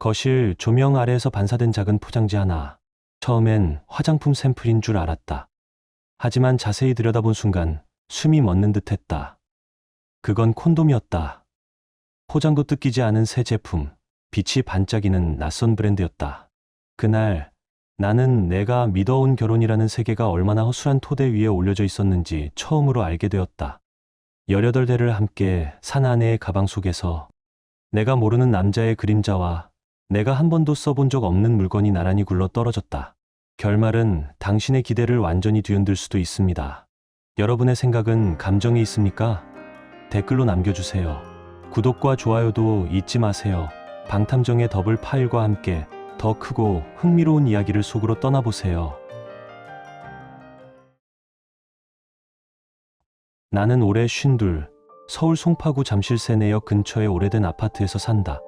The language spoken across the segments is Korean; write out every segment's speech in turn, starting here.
거실 조명 아래에서 반사된 작은 포장지 하나. 처음엔 화장품 샘플인 줄 알았다. 하지만 자세히 들여다본 순간 숨이 멎는 듯 했다. 그건 콘돔이었다. 포장도 뜯기지 않은 새 제품, 빛이 반짝이는 낯선 브랜드였다. 그날 나는 내가 믿어온 결혼이라는 세계가 얼마나 허술한 토대 위에 올려져 있었는지 처음으로 알게 되었다. 18대를 함께 산 아내의 가방 속에서 내가 모르는 남자의 그림자와 내가 한 번도 써본 적 없는 물건이 나란히 굴러 떨어졌다. 결말은 당신의 기대를 완전히 뒤흔들 수도 있습니다. 여러분의 생각은 감정이 있습니까? 댓글로 남겨주세요. 구독과 좋아요도 잊지 마세요. 방탐정의 더블 파일과 함께 더 크고 흥미로운 이야기를 속으로 떠나보세요. 나는 올해 52, 서울 송파구 잠실 세내역 근처의 오래된 아파트에서 산다.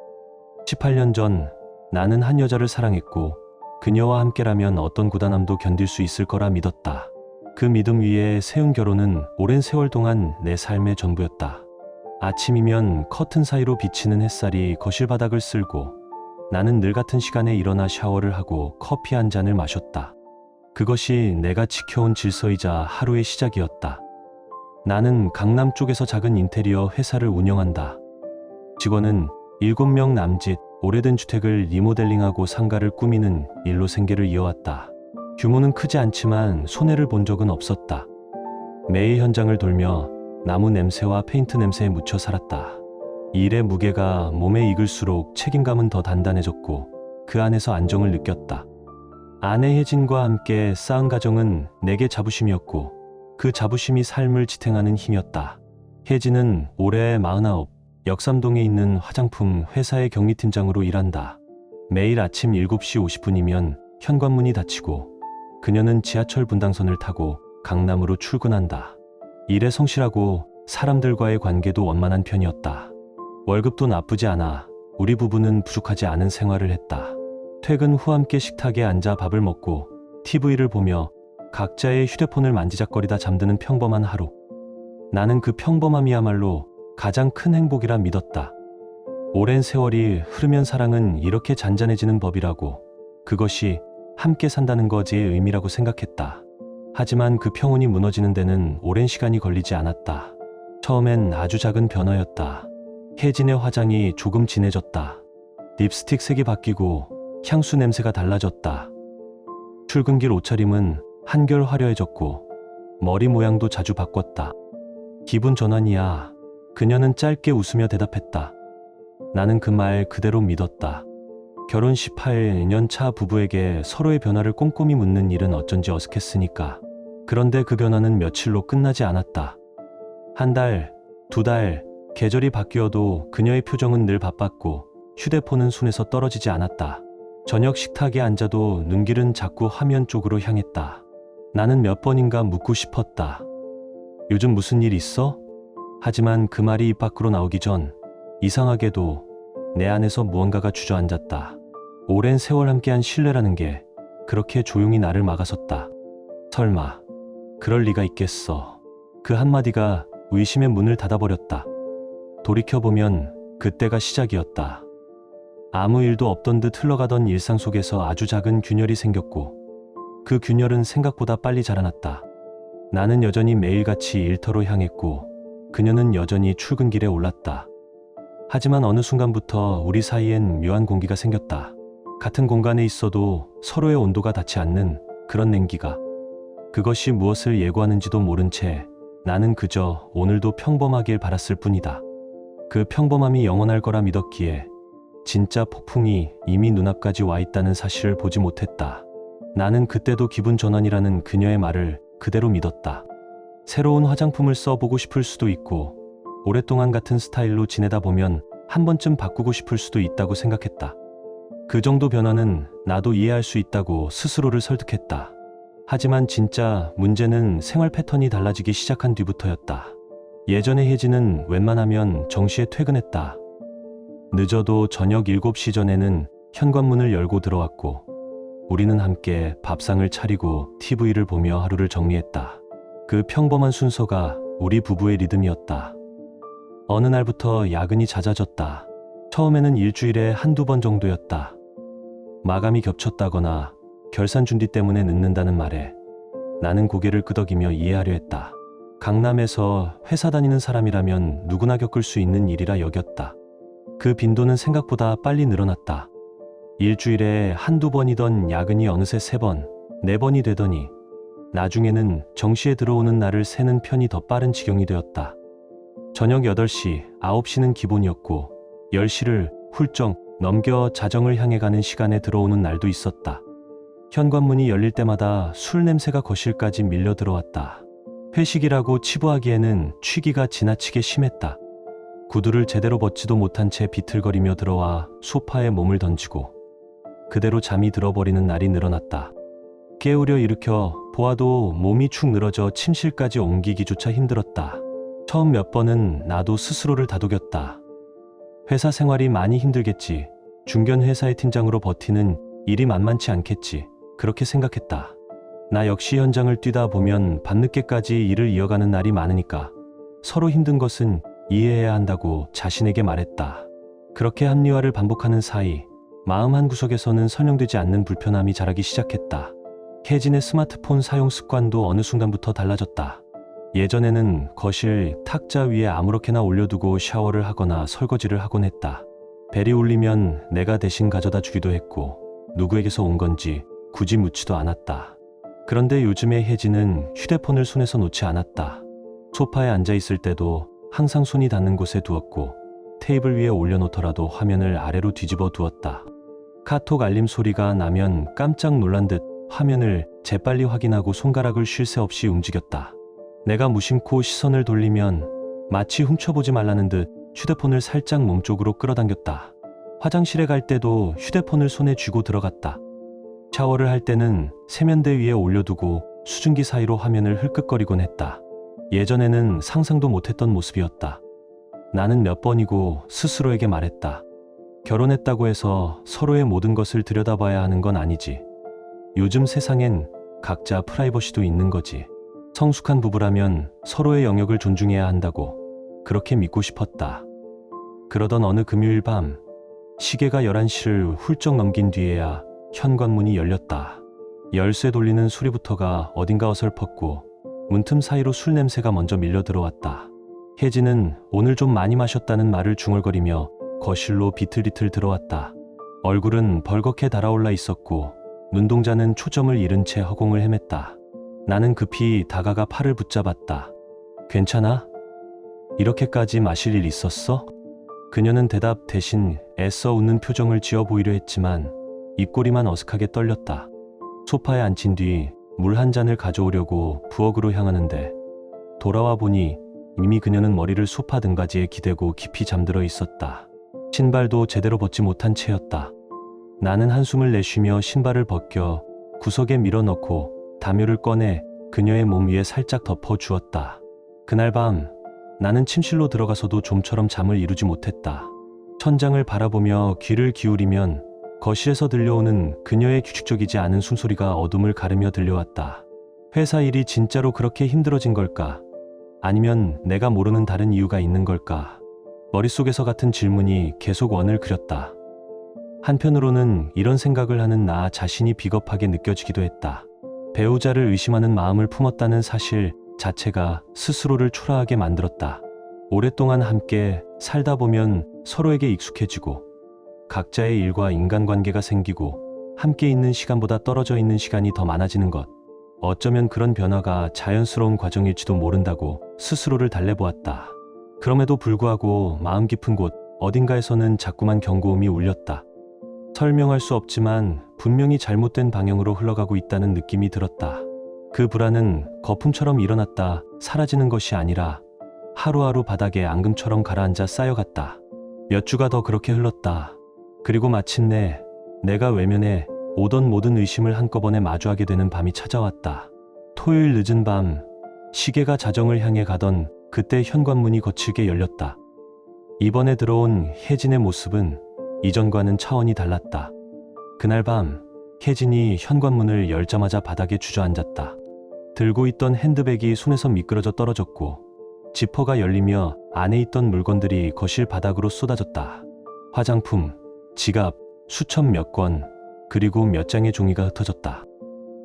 18년 전 나는 한 여자를 사랑했고 그녀와 함께라면 어떤 고단함도 견딜 수 있을 거라 믿었다. 그 믿음 위에 세운 결혼은 오랜 세월 동안 내 삶의 전부였다. 아침이면 커튼 사이로 비치는 햇살이 거실 바닥을 쓸고 나는 늘 같은 시간에 일어나 샤워를 하고 커피 한 잔을 마셨다. 그것이 내가 지켜온 질서이자 하루의 시작이었다. 나는 강남 쪽에서 작은 인테리어 회사를 운영한다. 직원은 7명 남짓, 오래된 주택을 리모델링하고 상가를 꾸미는 일로 생계를 이어왔다. 규모는 크지 않지만 손해를 본 적은 없었다. 매일 현장을 돌며 나무 냄새와 페인트 냄새에 묻혀 살았다. 일의 무게가 몸에 익을수록 책임감은 더 단단해졌고 그 안에서 안정을 느꼈다. 아내 혜진과 함께 쌓은 가정은 내게 자부심이었고 그 자부심이 삶을 지탱하는 힘이었다. 혜진은 올해 49, 역삼동에 있는 화장품 회사의 경리팀장으로 일한다. 매일 아침 7시 50분이면 현관문이 닫히고 그녀는 지하철 분당선을 타고 강남으로 출근한다. 일에 성실하고 사람들과의 관계도 원만한 편이었다. 월급도 나쁘지 않아 우리 부부는 부족하지 않은 생활을 했다. 퇴근 후 함께 식탁에 앉아 밥을 먹고 TV를 보며 각자의 휴대폰을 만지작거리다 잠드는 평범한 하루. 나는 그 평범함이야말로 가장 큰 행복이라 믿었다. 오랜 세월이 흐르면 사랑은 이렇게 잔잔해지는 법이라고, 그것이 함께 산다는 것의 의미라고 생각했다. 하지만 그 평온이 무너지는 데는 오랜 시간이 걸리지 않았다. 처음엔 아주 작은 변화였다. 혜진의 화장이 조금 진해졌다. 립스틱 색이 바뀌고 향수 냄새가 달라졌다. 출근길 옷차림은 한결 화려해졌고 머리 모양도 자주 바꿨다. 기분 전환이야. 그녀는 짧게 웃으며 대답했다. 나는 그 말 그대로 믿었다. 결혼 18년 차 부부에게 서로의 변화를 꼼꼼히 묻는 일은 어쩐지 어색했으니까. 그런데 그 변화는 며칠로 끝나지 않았다. 한 달, 2달, 계절이 바뀌어도 그녀의 표정은 늘 바빴고 휴대폰은 손에서 떨어지지 않았다. 저녁 식탁에 앉아도 눈길은 자꾸 화면 쪽으로 향했다. 나는 몇 번인가 묻고 싶었다. 요즘 무슨 일 있어? 하지만 그 말이 입 밖으로 나오기 전 이상하게도 내 안에서 무언가가 주저앉았다. 오랜 세월 함께한 신뢰라는 게 그렇게 조용히 나를 막아섰다. 설마 그럴 리가 있겠어. 그 한마디가 의심의 문을 닫아버렸다. 돌이켜보면 그때가 시작이었다. 아무 일도 없던 듯 흘러가던 일상 속에서 아주 작은 균열이 생겼고 그 균열은 생각보다 빨리 자라났다. 나는 여전히 매일같이 일터로 향했고 그녀는 여전히 출근길에 올랐다. 하지만 어느 순간부터 우리 사이엔 묘한 공기가 생겼다. 같은 공간에 있어도 서로의 온도가 닿지 않는 그런 냉기가. 그것이 무엇을 예고하는지도 모른 채 나는 그저 오늘도 평범하길 바랐을 뿐이다. 그 평범함이 영원할 거라 믿었기에 진짜 폭풍이 이미 눈앞까지 와 있다는 사실을 보지 못했다. 나는 그때도 기분 전환이라는 그녀의 말을 그대로 믿었다. 새로운 화장품을 써보고 싶을 수도 있고 오랫동안 같은 스타일로 지내다 보면 한 번쯤 바꾸고 싶을 수도 있다고 생각했다. 그 정도 변화는 나도 이해할 수 있다고 스스로를 설득했다. 하지만 진짜 문제는 생활 패턴이 달라지기 시작한 뒤부터였다. 예전의 혜진은 웬만하면 정시에 퇴근했다. 늦어도 저녁 7시 전에는 현관문을 열고 들어왔고 우리는 함께 밥상을 차리고 TV를 보며 하루를 정리했다. 그 평범한 순서가 우리 부부의 리듬이었다. 어느 날부터 야근이 잦아졌다. 처음에는 일주일에 한두 번 정도였다. 마감이 겹쳤다거나 결산 준비 때문에 늦는다는 말에 나는 고개를 끄덕이며 이해하려 했다. 강남에서 회사 다니는 사람이라면 누구나 겪을 수 있는 일이라 여겼다. 그 빈도는 생각보다 빨리 늘어났다. 일주일에 한두 번이던 야근이 어느새 3번, 4번이 되더니 나중에는 정시에 들어오는 날을 세는 편이 더 빠른 지경이 되었다. 저녁 8시, 9시는 기본이었고 10시를 훌쩍 넘겨 자정을 향해 가는 시간에 들어오는 날도 있었다. 현관문이 열릴 때마다 술 냄새가 거실까지 밀려 들어왔다. 회식이라고 치부하기에는 취기가 지나치게 심했다. 구두를 제대로 벗지도 못한 채 비틀거리며 들어와 소파에 몸을 던지고 그대로 잠이 들어버리는 날이 늘어났다. 깨우려 일으켜 보아도 몸이 축 늘어져 침실까지 옮기기조차 힘들었다. 처음 몇 번은 나도 스스로를 다독였다. 회사 생활이 많이 힘들겠지. 중견 회사의 팀장으로 버티는 일이 만만치 않겠지. 그렇게 생각했다. 나 역시 현장을 뛰다 보면 밤늦게까지 일을 이어가는 날이 많으니까 서로 힘든 것은 이해해야 한다고 자신에게 말했다. 그렇게 합리화를 반복하는 사이 마음 한구석에서는 설명되지 않는 불편함이 자라기 시작했다. 혜진의 스마트폰 사용 습관도 어느 순간부터 달라졌다. 예전에는 거실 탁자 위에 아무렇게나 올려두고 샤워를 하거나 설거지를 하곤 했다. 벨이 울리면 내가 대신 가져다 주기도 했고 누구에게서 온 건지 굳이 묻지도 않았다. 그런데 요즘의 혜진은 휴대폰을 손에서 놓지 않았다. 소파에 앉아 있을 때도 항상 손이 닿는 곳에 두었고 테이블 위에 올려놓더라도 화면을 아래로 뒤집어 두었다. 카톡 알림 소리가 나면 깜짝 놀란 듯 화면을 재빨리 확인하고 손가락을 쉴 새 없이 움직였다. 내가 무심코 시선을 돌리면 마치 훔쳐보지 말라는 듯 휴대폰을 살짝 몸쪽으로 끌어당겼다. 화장실에 갈 때도 휴대폰을 손에 쥐고 들어갔다. 샤워를 할 때는 세면대 위에 올려두고 수증기 사이로 화면을 흘끗거리곤 했다. 예전에는 상상도 못했던 모습이었다. 나는 몇 번이고 스스로에게 말했다. 결혼했다고 해서 서로의 모든 것을 들여다봐야 하는 건 아니지. 요즘 세상엔 각자 프라이버시도 있는 거지. 성숙한 부부라면 서로의 영역을 존중해야 한다고 그렇게 믿고 싶었다. 그러던 어느 금요일 밤 시계가 11시를 훌쩍 넘긴 뒤에야 현관문이 열렸다. 열쇠 돌리는 소리부터가 어딘가 어설펐고 문틈 사이로 술 냄새가 먼저 밀려 들어왔다. 혜진은 오늘 좀 많이 마셨다는 말을 중얼거리며 거실로 비틀비틀 들어왔다. 얼굴은 벌겋게 달아올라 있었고 눈동자는 초점을 잃은 채 허공을 헤맸다. 나는 급히 다가가 팔을 붙잡았다. 괜찮아? 이렇게까지 마실 일 있었어? 그녀는 대답 대신 애써 웃는 표정을 지어 보이려 했지만 입꼬리만 어색하게 떨렸다. 소파에 앉힌 뒤 물 한 잔을 가져오려고 부엌으로 향하는데 돌아와 보니 이미 그녀는 머리를 소파 등받이에 기대고 깊이 잠들어 있었다. 신발도 제대로 벗지 못한 채였다. 나는 한숨을 내쉬며 신발을 벗겨 구석에 밀어넣고 담요를 꺼내 그녀의 몸 위에 살짝 덮어 주었다. 그날 밤 나는 침실로 들어가서도 좀처럼 잠을 이루지 못했다. 천장을 바라보며 귀를 기울이면 거실에서 들려오는 그녀의 규칙적이지 않은 숨소리가 어둠을 가르며 들려왔다. 회사 일이 진짜로 그렇게 힘들어진 걸까? 아니면 내가 모르는 다른 이유가 있는 걸까? 머릿속에서 같은 질문이 계속 원을 그렸다. 한편으로는 이런 생각을 하는 나 자신이 비겁하게 느껴지기도 했다. 배우자를 의심하는 마음을 품었다는 사실 자체가 스스로를 초라하게 만들었다. 오랫동안 함께 살다 보면 서로에게 익숙해지고 각자의 일과 인간관계가 생기고 함께 있는 시간보다 떨어져 있는 시간이 더 많아지는 것. 어쩌면 그런 변화가 자연스러운 과정일지도 모른다고 스스로를 달래보았다. 그럼에도 불구하고 마음 깊은 곳 어딘가에서는 자꾸만 경고음이 울렸다. 설명할 수 없지만 분명히 잘못된 방향으로 흘러가고 있다는 느낌이 들었다. 그 불안은 거품처럼 일어났다 사라지는 것이 아니라 하루하루 바닥에 앙금처럼 가라앉아 쌓여갔다. 몇 주가 더 그렇게 흘렀다. 그리고 마침내 내가 외면해 오던 모든 의심을 한꺼번에 마주하게 되는 밤이 찾아왔다. 토요일 늦은 밤 시계가 자정을 향해 가던 그때 현관문이 거칠게 열렸다. 이번에 들어온 혜진의 모습은 이전과는 차원이 달랐다. 그날 밤 혜진이 현관문을 열자마자 바닥에 주저앉았다. 들고 있던 핸드백이 손에서 미끄러져 떨어졌고 지퍼가 열리며 안에 있던 물건들이 거실 바닥으로 쏟아졌다. 화장품, 지갑, 수첩 몇 권, 그리고 몇 장의 종이가 흩어졌다.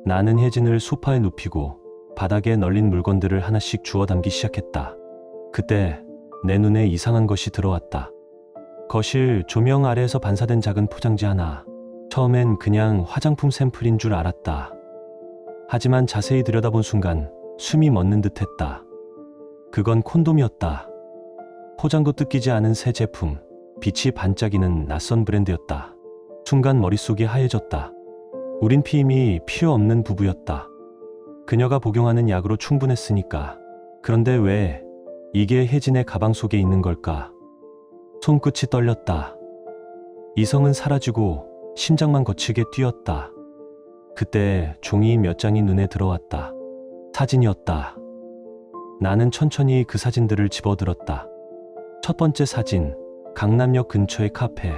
나는 혜진을 소파에 눕히고 바닥에 널린 물건들을 하나씩 주워 담기 시작했다. 그때 내 눈에 이상한 것이 들어왔다. 거실 조명 아래에서 반사된 작은 포장지 하나. 처음엔 그냥 화장품 샘플인 줄 알았다. 하지만 자세히 들여다본 순간 숨이 멎는 듯 했다. 그건 콘돔이었다. 포장도 뜯기지 않은 새 제품, 빛이 반짝이는 낯선 브랜드였다. 순간 머릿속이 하얘졌다. 우린 피임이 필요 없는 부부였다. 그녀가 복용하는 약으로 충분했으니까. 그런데 왜 이게 혜진의 가방 속에 있는 걸까? 손끝이 떨렸다. 이성은 사라지고 심장만 거칠게 뛰었다. 그때 종이 몇 장이 눈에 들어왔다. 사진이었다. 나는 천천히 그 사진들을 집어들었다. 첫 번째 사진, 강남역 근처의 카페.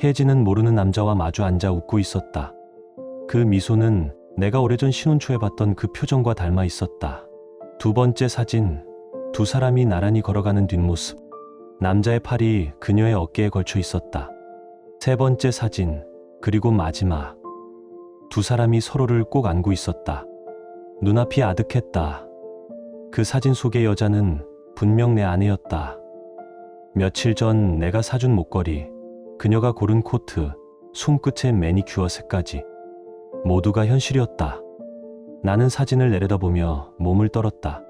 혜진은 모르는 남자와 마주 앉아 웃고 있었다. 그 미소는 내가 오래전 신혼초에 봤던 그 표정과 닮아 있었다. 두 번째 사진, 두 사람이 나란히 걸어가는 뒷모습. 남자의 팔이 그녀의 어깨에 걸쳐 있었다. 세 번째 사진, 그리고 마지막. 두 사람이 서로를 꼭 안고 있었다. 눈앞이 아득했다. 그 사진 속의 여자는 분명 내 아내였다. 며칠 전 내가 사준 목걸이, 그녀가 고른 코트, 손끝의 매니큐어 색까지. 모두가 현실이었다. 나는 사진을 내려다보며 몸을 떨었다.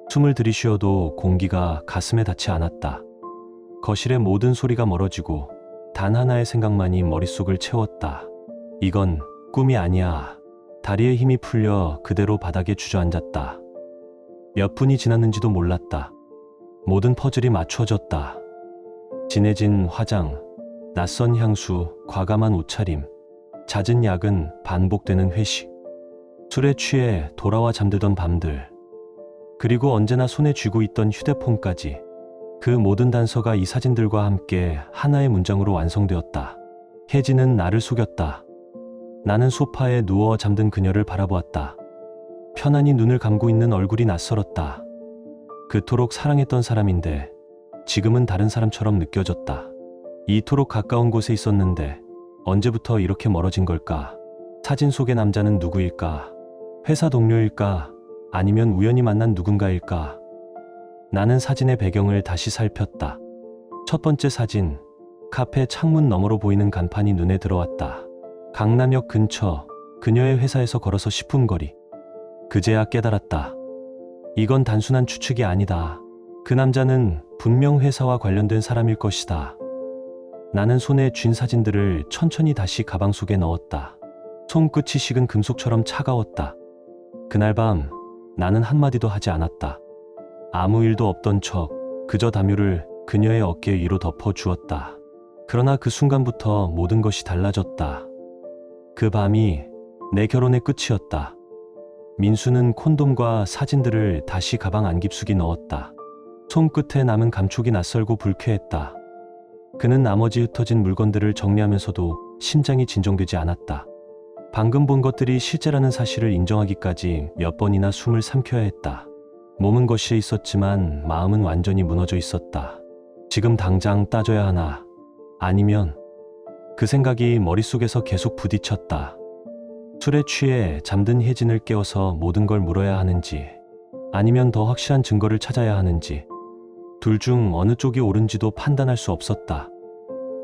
숨을 들이쉬어도 공기가 가슴에 닿지 않았다. 거실의 모든 소리가 멀어지고 단 하나의 생각만이 머릿속을 채웠다. 이건 꿈이 아니야. 다리에 힘이 풀려 그대로 바닥에 주저앉았다. 몇 분이 지났는지도 몰랐다. 모든 퍼즐이 맞춰졌다. 진해진 화장, 낯선 향수, 과감한 옷차림, 잦은 야근, 반복되는 회식, 술에 취해 돌아와 잠들던 밤들, 그리고 언제나 손에 쥐고 있던 휴대폰까지. 그 모든 단서가 이 사진들과 함께 하나의 문장으로 완성되었다. 혜진은 나를 속였다. 나는 소파에 누워 잠든 그녀를 바라보았다. 편안히 눈을 감고 있는 얼굴이 낯설었다. 그토록 사랑했던 사람인데 지금은 다른 사람처럼 느껴졌다. 이토록 가까운 곳에 있었는데 언제부터 이렇게 멀어진 걸까? 사진 속의 남자는 누구일까? 회사 동료일까? 아니면 우연히 만난 누군가일까? 나는 사진의 배경을 다시 살폈다. 첫 번째 사진, 카페 창문 너머로 보이는 간판이 눈에 들어왔다. 강남역 근처, 그녀의 회사에서 걸어서 10분 거리. 그제야 깨달았다. 이건 단순한 추측이 아니다. 그 남자는 분명 회사와 관련된 사람일 것이다. 나는 손에 쥔 사진들을 천천히 다시 가방 속에 넣었다. 손끝이 식은 금속처럼 차가웠다. 그날 밤 나는 한마디도 하지 않았다. 아무 일도 없던 척 그저 담요를 그녀의 어깨 위로 덮어주었다. 그러나 그 순간부터 모든 것이 달라졌다. 그 밤이 내 결혼의 끝이었다. 민수는 콘돔과 사진들을 다시 가방 안 깊숙이 넣었다. 손끝에 남은 감촉이 낯설고 불쾌했다. 그는 나머지 흩어진 물건들을 정리하면서도 심장이 진정되지 않았다. 방금 본 것들이 실제라는 사실을 인정하기까지 몇 번이나 숨을 삼켜야 했다. 몸은 거실에 있었지만 마음은 완전히 무너져 있었다. 지금 당장 따져야 하나? 아니면? 그 생각이 머릿속에서 계속 부딪혔다. 술에 취해 잠든 혜진을 깨워서 모든 걸 물어야 하는지, 아니면 더 확실한 증거를 찾아야 하는지, 둘 중 어느 쪽이 옳은지도 판단할 수 없었다.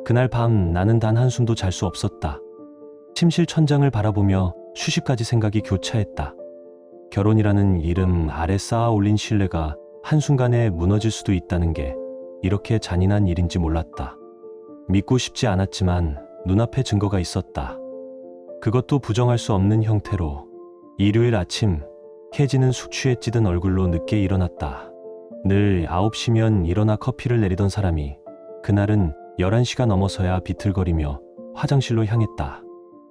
그날 밤 나는 단 한숨도 잘 수 없었다. 침실 천장을 바라보며 수십 가지 생각이 교차했다. 결혼이라는 이름 아래 쌓아 올린 신뢰가 한순간에 무너질 수도 있다는 게 이렇게 잔인한 일인지 몰랐다. 믿고 싶지 않았지만 눈앞에 증거가 있었다. 그것도 부정할 수 없는 형태로. 일요일 아침, 혜진은 숙취에 찌든 얼굴로 늦게 일어났다. 늘 9시면 일어나 커피를 내리던 사람이 그날은 11시가 넘어서야 비틀거리며 화장실로 향했다.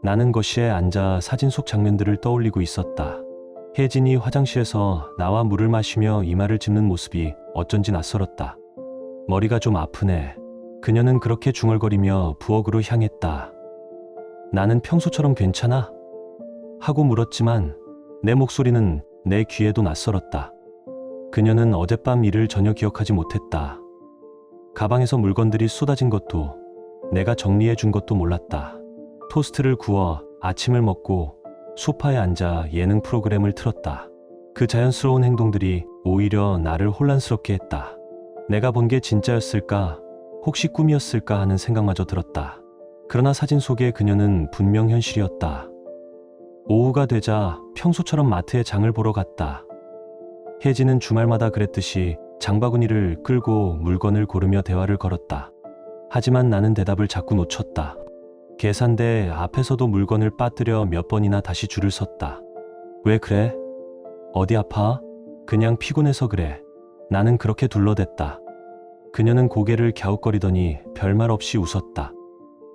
나는 거실에 앉아 사진 속 장면들을 떠올리고 있었다. 혜진이 화장실에서 나와 물을 마시며 이마를 짚는 모습이 어쩐지 낯설었다. 머리가 좀 아프네. 그녀는 그렇게 중얼거리며 부엌으로 향했다. 나는 평소처럼 괜찮아? 하고 물었지만 내 목소리는 내 귀에도 낯설었다. 그녀는 어젯밤 일을 전혀 기억하지 못했다. 가방에서 물건들이 쏟아진 것도, 내가 정리해 준 것도 몰랐다. 토스트를 구워 아침을 먹고 소파에 앉아 예능 프로그램을 틀었다. 그 자연스러운 행동들이 오히려 나를 혼란스럽게 했다. 내가 본 게 진짜였을까? 혹시 꿈이었을까 하는 생각마저 들었다. 그러나 사진 속의 그녀는 분명 현실이었다. 오후가 되자 평소처럼 마트에 장을 보러 갔다. 혜진은 주말마다 그랬듯이 장바구니를 끌고 물건을 고르며 대화를 걸었다. 하지만 나는 대답을 자꾸 놓쳤다. 계산대 앞에서도 물건을 빠뜨려 몇 번이나 다시 줄을 섰다. 왜 그래? 어디 아파? 그냥 피곤해서 그래. 나는 그렇게 둘러댔다. 그녀는 고개를 갸웃거리더니 별말 없이 웃었다.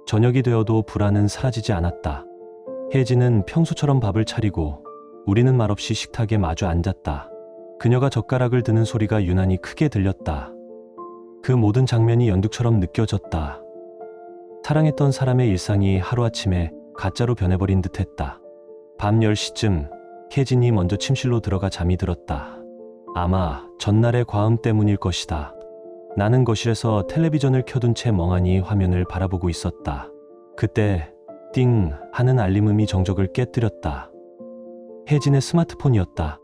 저녁이 되어도 불안은 사라지지 않았다. 혜진은 평소처럼 밥을 차리고 우리는 말없이 식탁에 마주 앉았다. 그녀가 젓가락을 드는 소리가 유난히 크게 들렸다. 그 모든 장면이 연극처럼 느껴졌다. 사랑했던 사람의 일상이 하루아침에 가짜로 변해버린 듯했다. 밤 10시쯤 혜진이 먼저 침실로 들어가 잠이 들었다. 아마 전날의 과음 때문일 것이다. 나는 거실에서 텔레비전을 켜둔 채 멍하니 화면을 바라보고 있었다. 그때 띵 하는 알림음이 정적을 깨뜨렸다. 혜진의 스마트폰이었다.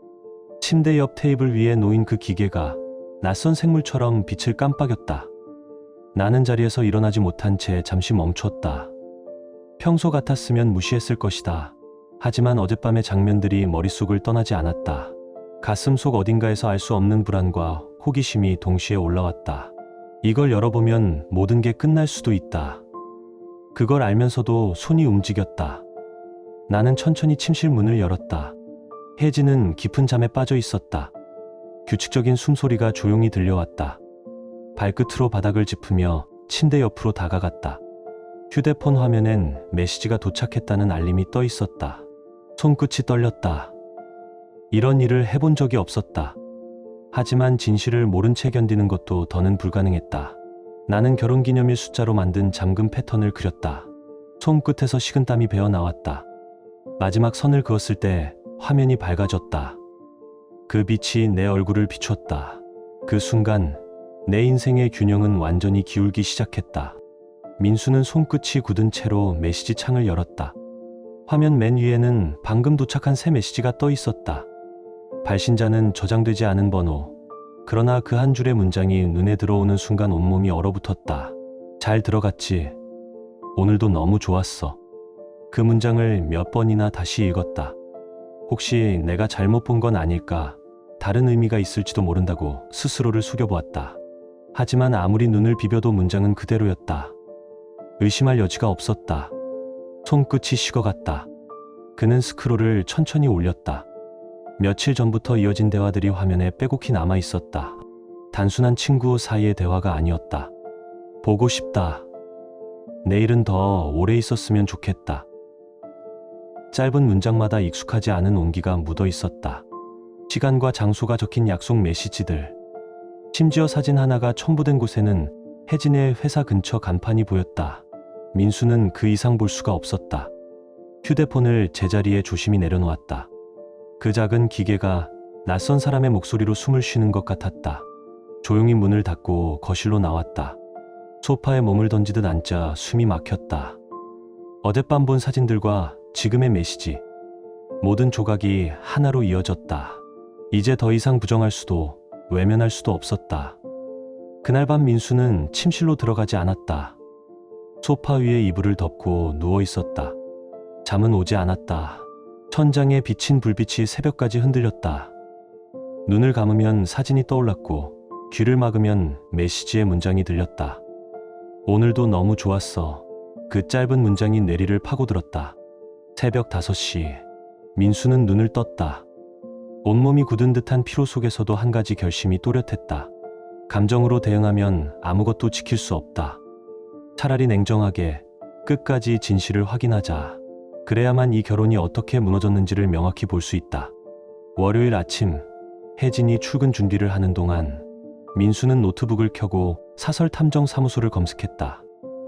침대 옆 테이블 위에 놓인 그 기계가 낯선 생물처럼 빛을 깜빡였다. 나는 자리에서 일어나지 못한 채 잠시 멈췄다. 평소 같았으면 무시했을 것이다. 하지만 어젯밤의 장면들이 머릿속을 떠나지 않았다. 가슴 속 어딘가에서 알 수 없는 불안과 호기심이 동시에 올라왔다. 이걸 열어보면 모든 게 끝날 수도 있다. 그걸 알면서도 손이 움직였다. 나는 천천히 침실 문을 열었다. 혜진은 깊은 잠에 빠져 있었다. 규칙적인 숨소리가 조용히 들려왔다. 발끝으로 바닥을 짚으며 침대 옆으로 다가갔다. 휴대폰 화면엔 메시지가 도착했다는 알림이 떠 있었다. 손끝이 떨렸다. 이런 일을 해본 적이 없었다. 하지만 진실을 모른 채 견디는 것도 더는 불가능했다. 나는 결혼기념일 숫자로 만든 잠금 패턴을 그렸다. 손끝에서 식은땀이 배어 나왔다. 마지막 선을 그었을 때 화면이 밝아졌다. 그 빛이 내 얼굴을 비췄다. 그 순간 내 인생의 균형은 완전히 기울기 시작했다. 민수는 손끝이 굳은 채로 메시지 창을 열었다. 화면 맨 위에는 방금 도착한 새 메시지가 떠 있었다. 발신자는 저장되지 않은 번호. 그러나 그 한 줄의 문장이 눈에 들어오는 순간 온몸이 얼어붙었다. 잘 들어갔지. 오늘도 너무 좋았어. 그 문장을 몇 번이나 다시 읽었다. 혹시 내가 잘못 본 건 아닐까? 다른 의미가 있을지도 모른다고 스스로를 숙여보았다. 하지만 아무리 눈을 비벼도 문장은 그대로였다. 의심할 여지가 없었다. 손끝이 식어갔다. 그는 스크롤을 천천히 올렸다. 며칠 전부터 이어진 대화들이 화면에 빼곡히 남아 있었다. 단순한 친구 사이의 대화가 아니었다. 보고 싶다. 내일은 더 오래 있었으면 좋겠다. 짧은 문장마다 익숙하지 않은 온기가 묻어 있었다. 시간과 장소가 적힌 약속 메시지들. 심지어 사진 하나가 첨부된 곳에는 혜진의 회사 근처 간판이 보였다. 민수는 그 이상 볼 수가 없었다. 휴대폰을 제자리에 조심히 내려놓았다. 그 작은 기계가 낯선 사람의 목소리로 숨을 쉬는 것 같았다. 조용히 문을 닫고 거실로 나왔다. 소파에 몸을 던지듯 앉자 숨이 막혔다. 어젯밤 본 사진들과 지금의 메시지. 모든 조각이 하나로 이어졌다. 이제 더 이상 부정할 수도 외면할 수도 없었다. 그날 밤 민수는 침실로 들어가지 않았다. 소파 위에 이불을 덮고 누워 있었다. 잠은 오지 않았다. 천장에 비친 불빛이 새벽까지 흔들렸다. 눈을 감으면 사진이 떠올랐고 귀를 막으면 메시지의 문장이 들렸다. 오늘도 너무 좋았어. 그 짧은 문장이 뇌리를 파고들었다. 새벽 5시. 민수는 눈을 떴다. 온몸이 굳은 듯한 피로 속에서도 한 가지 결심이 또렷했다. 감정으로 대응하면 아무것도 지킬 수 없다. 차라리 냉정하게 끝까지 진실을 확인하자. 그래야만 이 결혼이 어떻게 무너졌는지를 명확히 볼 수 있다. 월요일 아침, 혜진이 출근 준비를 하는 동안 민수는 노트북을 켜고 사설 탐정 사무소를 검색했다.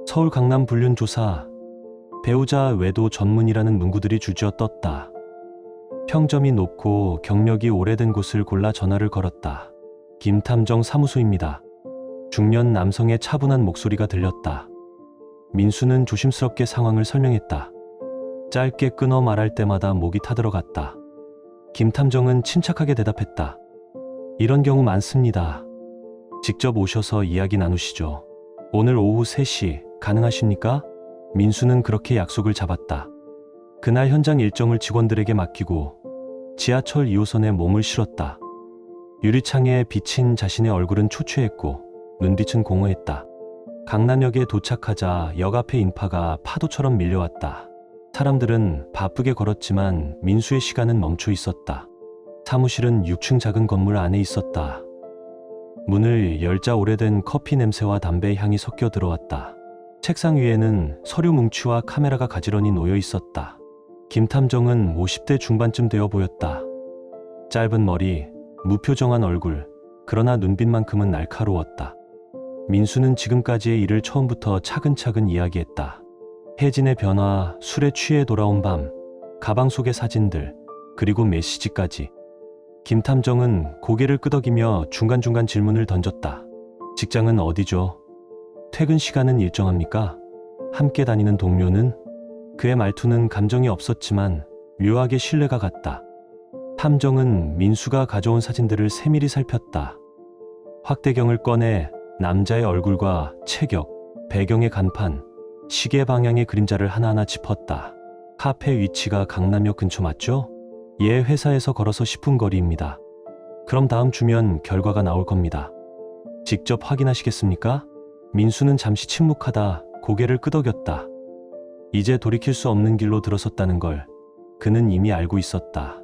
서울 강남 불륜 조사, 배우자 외도 전문이라는 문구들이 줄지어 떴다. 평점이 높고 경력이 오래된 곳을 골라 전화를 걸었다. 김 탐정 사무소입니다. 중년 남성의 차분한 목소리가 들렸다. 민수는 조심스럽게 상황을 설명했다. 짧게 끊어 말할 때마다 목이 타들어갔다. 김탐정은 침착하게 대답했다. 이런 경우 많습니다. 직접 오셔서 이야기 나누시죠. 오늘 오후 3시 가능하십니까? 민수는 그렇게 약속을 잡았다. 그날 현장 일정을 직원들에게 맡기고 지하철 2호선에 몸을 실었다. 유리창에 비친 자신의 얼굴은 초췌했고 눈빛은 공허했다. 강남역에 도착하자 역 앞에 인파가 파도처럼 밀려왔다. 사람들은 바쁘게 걸었지만 민수의 시간은 멈춰 있었다. 사무실은 6층 작은 건물 안에 있었다. 문을 열자 오래된 커피 냄새와 담배 향이 섞여 들어왔다. 책상 위에는 서류 뭉치와 카메라가 가지런히 놓여 있었다. 김탐정은 50대 중반쯤 되어 보였다. 짧은 머리, 무표정한 얼굴, 그러나 눈빛만큼은 날카로웠다. 민수는 지금까지의 일을 처음부터 차근차근 이야기했다. 혜진의 변화, 술에 취해 돌아온 밤, 가방 속의 사진들, 그리고 메시지까지. 김탐정은 고개를 끄덕이며 중간중간 질문을 던졌다. 직장은 어디죠? 퇴근 시간은 일정합니까? 함께 다니는 동료는? 그의 말투는 감정이 없었지만 묘하게 신뢰가 갔다. 탐정은 민수가 가져온 사진들을 세밀히 살폈다. 확대경을 꺼내 남자의 얼굴과 체격, 배경의 간판, 시계 방향의 그림자를 하나하나 짚었다. 카페 위치가 강남역 근처 맞죠? 예, 회사에서 걸어서 10분 거리입니다. 그럼 다음 주면 결과가 나올 겁니다. 직접 확인하시겠습니까? 민수는 잠시 침묵하다 고개를 끄덕였다. 이제 돌이킬 수 없는 길로 들어섰다는 걸 그는 이미 알고 있었다.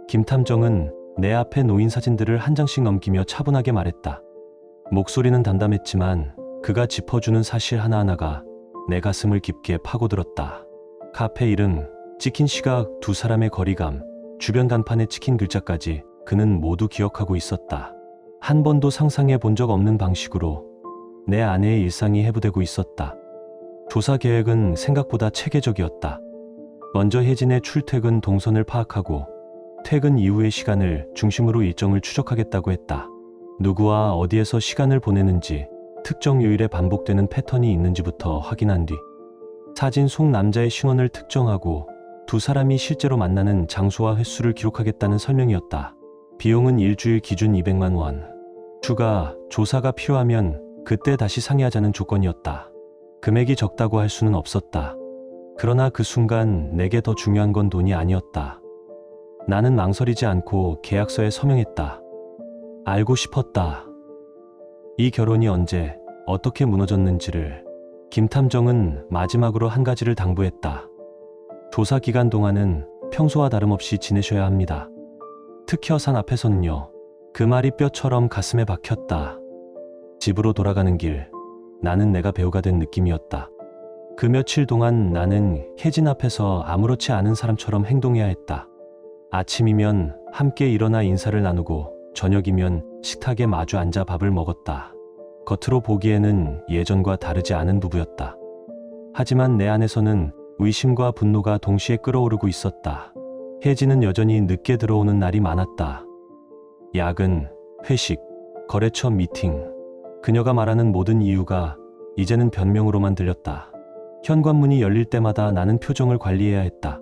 김탐정은 내 앞에 놓인 사진들을 한 장씩 넘기며 차분하게 말했다. 목소리는 담담했지만 그가 짚어주는 사실 하나하나가 내 가슴을 깊게 파고들었다. 카페 이름, 찍힌 시각, 두 사람의 거리감, 주변 간판에 찍힌 글자까지 그는 모두 기억하고 있었다. 한 번도 상상해 본 적 없는 방식으로 내 아내의 일상이 해부되고 있었다. 조사 계획은 생각보다 체계적이었다. 먼저 혜진의 출퇴근 동선을 파악하고 퇴근 이후의 시간을 중심으로 일정을 추적하겠다고 했다. 누구와 어디에서 시간을 보내는지, 특정 요일에 반복되는 패턴이 있는지부터 확인한 뒤 사진 속 남자의 신원을 특정하고 두 사람이 실제로 만나는 장소와 횟수를 기록하겠다는 설명이었다. 비용은 일주일 기준 200만 원. 추가 조사가 필요하면 그때 다시 상의하자는 조건이었다. 금액이 적다고 할 수는 없었다. 그러나 그 순간 내게 더 중요한 건 돈이 아니었다. 나는 망설이지 않고 계약서에 서명했다. 알고 싶었다. 이 결혼이 언제, 어떻게 무너졌는지를. 김탐정은 마지막으로 한 가지를 당부했다. 조사 기간 동안은 평소와 다름없이 지내셔야 합니다. 특히 산 앞에서는요. 그 말이 뼈처럼 가슴에 박혔다. 집으로 돌아가는 길, 나는 내가 배우가 된 느낌이었다. 그 며칠 동안 나는 혜진 앞에서 아무렇지 않은 사람처럼 행동해야 했다. 아침이면 함께 일어나 인사를 나누고 저녁이면 식탁에 마주 앉아 밥을 먹었다. 겉으로 보기에는 예전과 다르지 않은 부부였다. 하지만 내 안에서는 의심과 분노가 동시에 끓어오르고 있었다. 혜진은 여전히 늦게 들어오는 날이 많았다. 야근, 회식, 거래처 미팅, 그녀가 말하는 모든 이유가 이제는 변명으로만 들렸다. 현관문이 열릴 때마다 나는 표정을 관리해야 했다.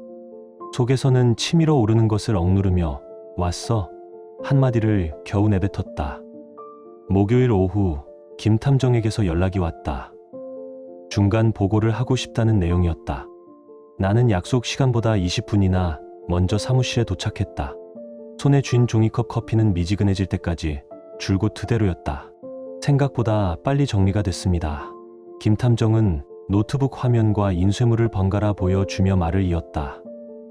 속에서는 치밀어 오르는 것을 억누르며 왔어? 한마디를 겨우 내뱉었다. 목요일 오후 김탐정에게서 연락이 왔다. 중간 보고를 하고 싶다는 내용이었다. 나는 약속 시간보다 20분이나 먼저 사무실에 도착했다. 손에 쥔 종이컵 커피는 미지근해질 때까지 줄곧 그대로였다. 생각보다 빨리 정리가 됐습니다. 김탐정은 노트북 화면과 인쇄물을 번갈아 보여주며 말을 이었다.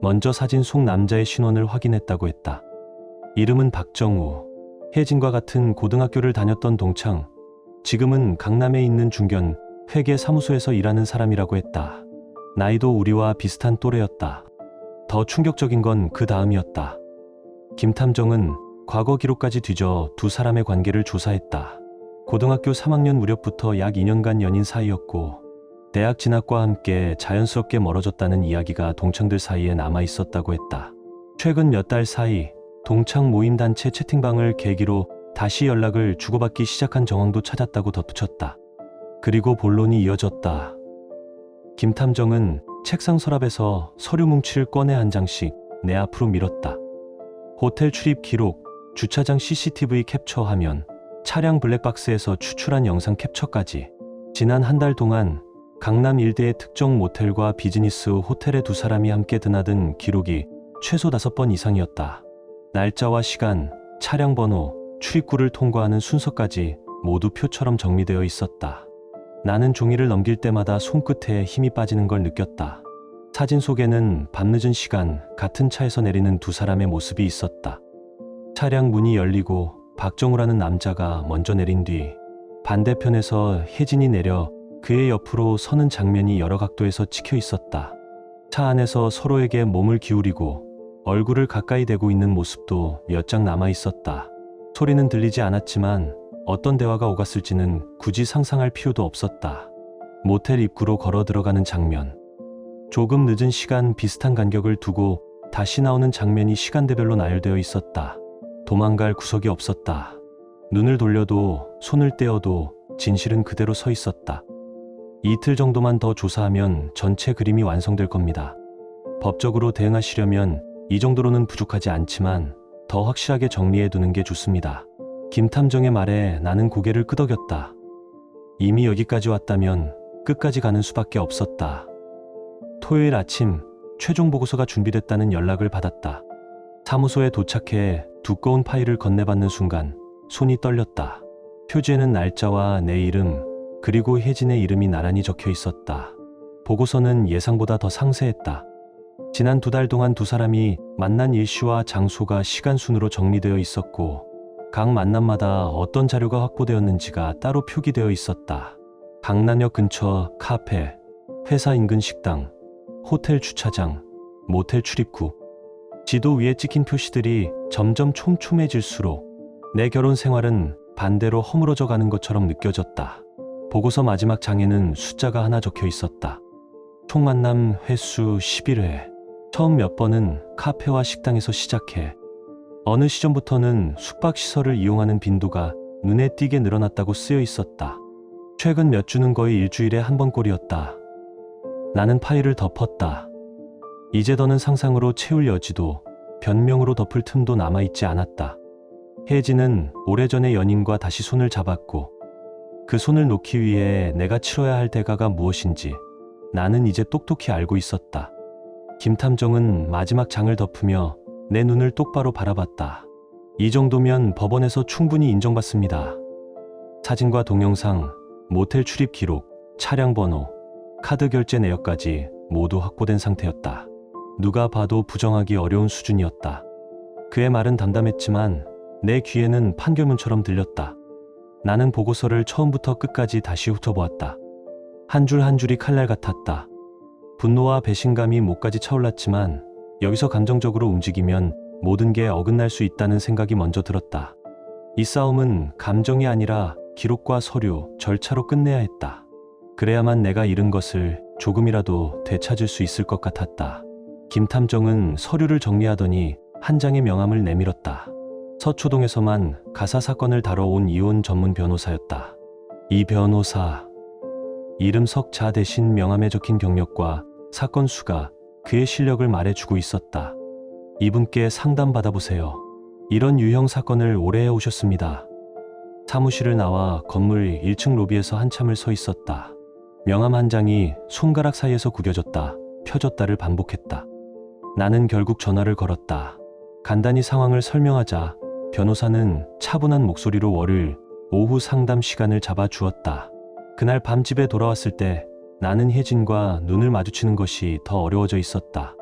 먼저 사진 속 남자의 신원을 확인했다고 했다. 이름은 박정우. 혜진과 같은 고등학교를 다녔던 동창. 지금은 강남에 있는 중견 회계 사무소에서 일하는 사람이라고 했다. 나이도 우리와 비슷한 또래였다. 더 충격적인 건 그 다음이었다. 김탐정은 과거 기록까지 뒤져 두 사람의 관계를 조사했다. 고등학교 3학년 무렵부터 약 2년간 연인 사이였고 대학 진학과 함께 자연스럽게 멀어졌다는 이야기가 동창들 사이에 남아 있었다고 했다. 최근 몇 달 사이 동창 모임 단체 채팅방을 계기로 다시 연락을 주고받기 시작한 정황도 찾았다고 덧붙였다. 그리고 본론이 이어졌다. 김 탐정은 책상 서랍에서 서류 뭉치를 꺼내 한 장씩 내 앞으로 밀었다. 호텔 출입 기록, 주차장 CCTV 캡처 화면, 차량 블랙박스에서 추출한 영상 캡처까지. 지난 한 달 동안 강남 일대의 특정 모텔과 비즈니스 호텔에 두 사람이 함께 드나든 기록이 최소 5번 이상이었다. 날짜와 시간, 차량 번호, 출입구를 통과하는 순서까지 모두 표처럼 정리되어 있었다. 나는 종이를 넘길 때마다 손끝에 힘이 빠지는 걸 느꼈다. 사진 속에는 밤늦은 시간 같은 차에서 내리는 두 사람의 모습이 있었다. 차량 문이 열리고 박정우라는 남자가 먼저 내린 뒤 반대편에서 혜진이 내려 그의 옆으로 서는 장면이 여러 각도에서 찍혀 있었다. 차 안에서 서로에게 몸을 기울이고 얼굴을 가까이 대고 있는 모습도 몇 장 남아 있었다. 소리는 들리지 않았지만 어떤 대화가 오갔을지는 굳이 상상할 필요도 없었다. 모텔 입구로 걸어 들어가는 장면. 조금 늦은 시간 비슷한 간격을 두고 다시 나오는 장면이 시간대별로 나열되어 있었다. 도망갈 구석이 없었다. 눈을 돌려도 손을 떼어도 진실은 그대로 서 있었다. 이틀 정도만 더 조사하면 전체 그림이 완성될 겁니다. 법적으로 대응하시려면 이 정도로는 부족하지 않지만 더 확실하게 정리해 두는 게 좋습니다. 김 탐정의 말에 나는 고개를 끄덕였다. 이미 여기까지 왔다면 끝까지 가는 수밖에 없었다. 토요일 아침 최종 보고서가 준비됐다는 연락을 받았다. 사무소에 도착해 두꺼운 파일을 건네받는 순간 손이 떨렸다. 표지에는 날짜와 내 이름 그리고 혜진의 이름이 나란히 적혀 있었다. 보고서는 예상보다 더 상세했다. 지난 2달 동안 두 사람이 만난 일시와 장소가 시간 순으로 정리되어 있었고 각 만남마다 어떤 자료가 확보되었는지가 따로 표기되어 있었다. 강남역 근처 카페, 회사 인근 식당, 호텔 주차장, 모텔 출입구. 지도 위에 찍힌 표시들이 점점 촘촘해질수록 내 결혼 생활은 반대로 허물어져 가는 것처럼 느껴졌다. 보고서 마지막 장에는 숫자가 하나 적혀 있었다. 총 만남 횟수 11회. 처음 몇 번은 카페와 식당에서 시작해 어느 시점부터는 숙박시설을 이용하는 빈도가 눈에 띄게 늘어났다고 쓰여 있었다. 최근 몇 주는 거의 일주일에 한 번꼴이었다. 나는 파일을 덮었다. 이제 더는 상상으로 채울 여지도 변명으로 덮을 틈도 남아있지 않았다. 혜진은 오래전의 연인과 다시 손을 잡았고 그 손을 놓기 위해 내가 치러야 할 대가가 무엇인지 나는 이제 똑똑히 알고 있었다. 김 탐정은 마지막 장을 덮으며 내 눈을 똑바로 바라봤다. 이 정도면 법원에서 충분히 인정받습니다. 사진과 동영상, 모텔 출입 기록, 차량 번호, 카드 결제 내역까지 모두 확보된 상태였다. 누가 봐도 부정하기 어려운 수준이었다. 그의 말은 담담했지만 내 귀에는 판결문처럼 들렸다. 나는 보고서를 처음부터 끝까지 다시 훑어보았다. 한 줄 한 줄이 칼날 같았다. 분노와 배신감이 목까지 차올랐지만 여기서 감정적으로 움직이면 모든 게 어긋날 수 있다는 생각이 먼저 들었다. 이 싸움은 감정이 아니라 기록과 서류, 절차로 끝내야 했다. 그래야만 내가 잃은 것을 조금이라도 되찾을 수 있을 것 같았다. 김 탐정은 서류를 정리하더니 한 장의 명함을 내밀었다. 서초동에서만 가사 사건을 다뤄온 이혼 전문 변호사였다. 이 변호사, 이름 석자 대신 명함에 적힌 경력과 사건 수가 그의 실력을 말해주고 있었다. 이분께 상담 받아보세요. 이런 유형 사건을 오래 해오셨습니다. 사무실을 나와 건물 1층 로비에서 한참을 서 있었다. 명함 한 장이 손가락 사이에서 구겨졌다, 펴졌다를 반복했다. 나는 결국 전화를 걸었다. 간단히 상황을 설명하자 변호사는 차분한 목소리로 월요일 오후 상담 시간을 잡아주었다. 그날 밤 집에 돌아왔을 때 나는 혜진과 눈을 마주치는 것이 더 어려워져 있었다.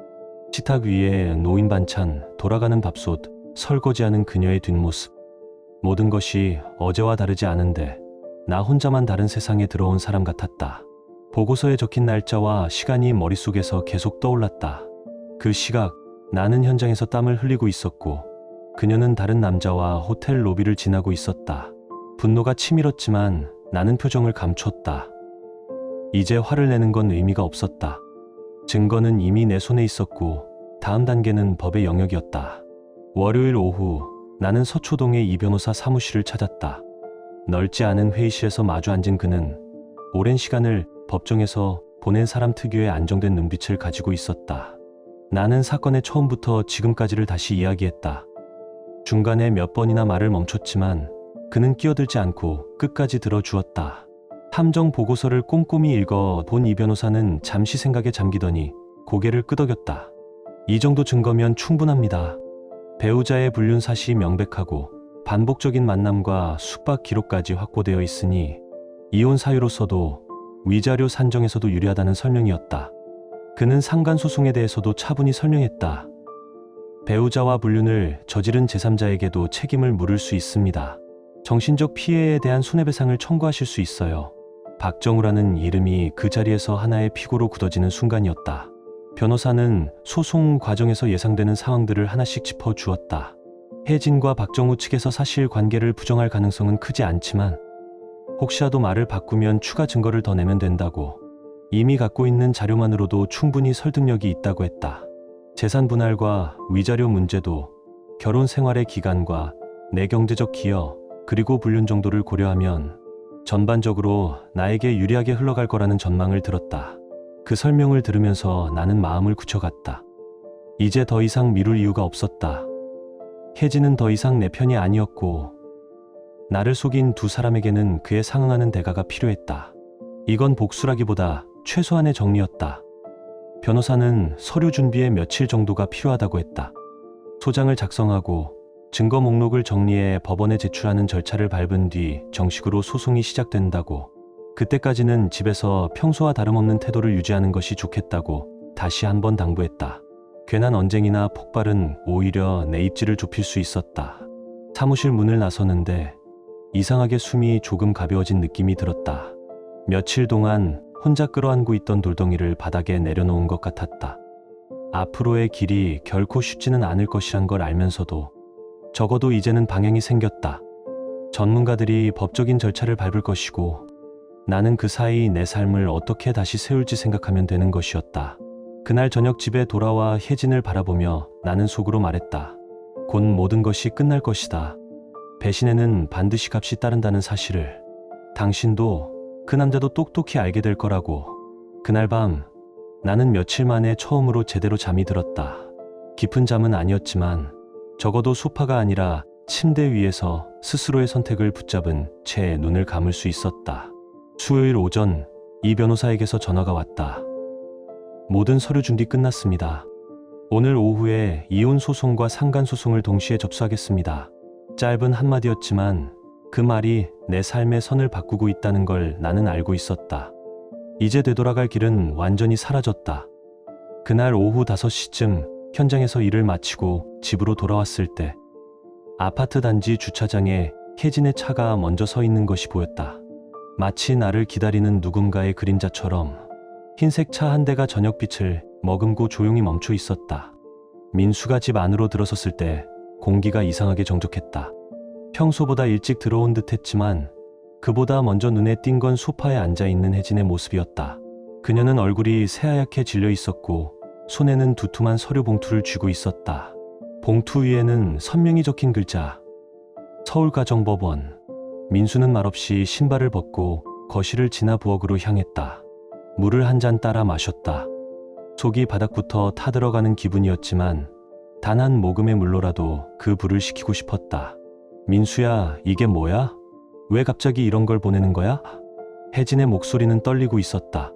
식탁 위에 노인 반찬, 돌아가는 밥솥, 설거지하는 그녀의 뒷모습. 모든 것이 어제와 다르지 않은데 나 혼자만 다른 세상에 들어온 사람 같았다. 보고서에 적힌 날짜와 시간이 머릿속에서 계속 떠올랐다. 그 시각, 나는 현장에서 땀을 흘리고 있었고 그녀는 다른 남자와 호텔 로비를 지나고 있었다. 분노가 치밀었지만 나는 표정을 감췄다. 이제 화를 내는 건 의미가 없었다. 증거는 이미 내 손에 있었고 다음 단계는 법의 영역이었다. 월요일 오후 나는 서초동의 이 변호사 사무실을 찾았다. 넓지 않은 회의실에서 마주 앉은 그는 오랜 시간을 법정에서 보낸 사람 특유의 안정된 눈빛을 가지고 있었다. 나는 사건의 처음부터 지금까지를 다시 이야기했다. 중간에 몇 번이나 말을 멈췄지만 그는 끼어들지 않고 끝까지 들어주었다. 탐정 보고서를 꼼꼼히 읽어 본 이 변호사는 잠시 생각에 잠기더니 고개를 끄덕였다. 이 정도 증거면 충분합니다. 배우자의 불륜 사실이 명백하고 반복적인 만남과 숙박 기록까지 확보되어 있으니 이혼 사유로서도 위자료 산정에서도 유리하다는 설명이었다. 그는 상간소송에 대해서도 차분히 설명했다. 배우자와 불륜을 저지른 제3자에게도 책임을 물을 수 있습니다. 정신적 피해에 대한 손해배상을 청구하실 수 있어요. 박정우라는 이름이 그 자리에서 하나의 피고로 굳어지는 순간이었다. 변호사는 소송 과정에서 예상되는 상황들을 하나씩 짚어주었다. 혜진과 박정우 측에서 사실 관계를 부정할 가능성은 크지 않지만 혹시라도 말을 바꾸면 추가 증거를 더 내면 된다고, 이미 갖고 있는 자료만으로도 충분히 설득력이 있다고 했다. 재산 분할과 위자료 문제도 결혼 생활의 기간과 내 경제적 기여 그리고 불륜 정도를 고려하면 전반적으로 나에게 유리하게 흘러갈 거라는 전망을 들었다. 그 설명을 들으면서 나는 마음을 굳혀갔다. 이제 더 이상 미룰 이유가 없었다. 혜진은 더 이상 내 편이 아니었고 나를 속인 두 사람에게는 그에 상응하는 대가가 필요했다. 이건 복수라기보다 최소한의 정리였다. 변호사는 서류 준비에 며칠 정도가 필요하다고 했다. 소장을 작성하고 증거 목록을 정리해 법원에 제출하는 절차를 밟은 뒤 정식으로 소송이 시작된다고, 그때까지는 집에서 평소와 다름없는 태도를 유지하는 것이 좋겠다고 다시 한번 당부했다. 괜한 언쟁이나 폭발은 오히려 내 입지를 좁힐 수 있었다. 사무실 문을 나서는데 이상하게 숨이 조금 가벼워진 느낌이 들었다. 며칠 동안 혼자 끌어안고 있던 돌덩이를 바닥에 내려놓은 것 같았다. 앞으로의 길이 결코 쉽지는 않을 것이란 걸 알면서도 적어도 이제는 방향이 생겼다. 전문가들이 법적인 절차를 밟을 것이고 나는 그 사이 내 삶을 어떻게 다시 세울지 생각하면 되는 것이었다. 그날 저녁 집에 돌아와 혜진을 바라보며 나는 속으로 말했다. 곧 모든 것이 끝날 것이다. 배신에는 반드시 값이 따른다는 사실을 당신도 그 남자도 똑똑히 알게 될 거라고. 그날 밤 나는 며칠 만에 처음으로 제대로 잠이 들었다. 깊은 잠은 아니었지만 적어도 소파가 아니라 침대 위에서 스스로의 선택을 붙잡은 채 눈을 감을 수 있었다. 수요일 오전 이 변호사에게서 전화가 왔다. 모든 서류 준비 끝났습니다. 오늘 오후에 이혼 소송과 상간 소송을 동시에 접수하겠습니다. 짧은 한마디였지만 그 말이 내 삶의 선을 바꾸고 있다는 걸 나는 알고 있었다. 이제 되돌아갈 길은 완전히 사라졌다. 그날 오후 5시쯤 현장에서 일을 마치고 집으로 돌아왔을 때 아파트 단지 주차장에 혜진의 차가 먼저 서 있는 것이 보였다. 마치 나를 기다리는 누군가의 그림자처럼 흰색 차 한 대가 저녁빛을 머금고 조용히 멈춰 있었다. 민수가 집 안으로 들어섰을 때 공기가 이상하게 정적했다. 평소보다 일찍 들어온 듯 했지만 그보다 먼저 눈에 띈 건 소파에 앉아있는 혜진의 모습이었다. 그녀는 얼굴이 새하얗게 질려 있었고 손에는 두툼한 서류 봉투를 쥐고 있었다. 봉투 위에는 선명히 적힌 글자 서울가정법원. 민수는 말없이 신발을 벗고 거실을 지나 부엌으로 향했다. 물을 한 잔 따라 마셨다. 속이 바닥부터 타들어가는 기분이었지만 단 한 모금의 물로라도 그 불을 식히고 싶었다. 민수야, 이게 뭐야? 왜 갑자기 이런 걸 보내는 거야? 혜진의 목소리는 떨리고 있었다.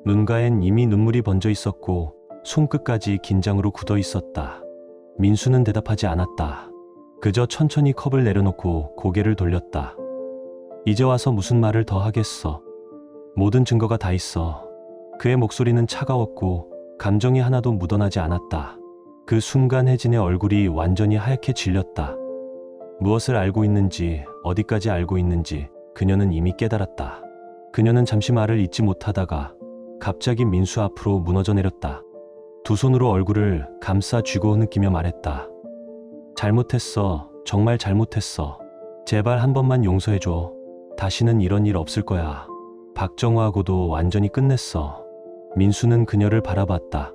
눈가엔 이미 눈물이 번져 있었고 손끝까지 긴장으로 굳어 있었다. 민수는 대답하지 않았다. 그저 천천히 컵을 내려놓고 고개를 돌렸다. 이제 와서 무슨 말을 더 하겠어. 모든 증거가 다 있어. 그의 목소리는 차가웠고 감정이 하나도 묻어나지 않았다. 그 순간 혜진의 얼굴이 완전히 하얗게 질렸다. 무엇을 알고 있는지, 어디까지 알고 있는지 그녀는 이미 깨달았다. 그녀는 잠시 말을 잇지 못하다가 갑자기 민수 앞으로 무너져 내렸다. 두 손으로 얼굴을 감싸 쥐고 흐느끼며 말했다. 잘못했어. 정말 잘못했어. 제발 한 번만 용서해줘. 다시는 이런 일 없을 거야. 박정우하고도 완전히 끝냈어. 민수는 그녀를 바라봤다.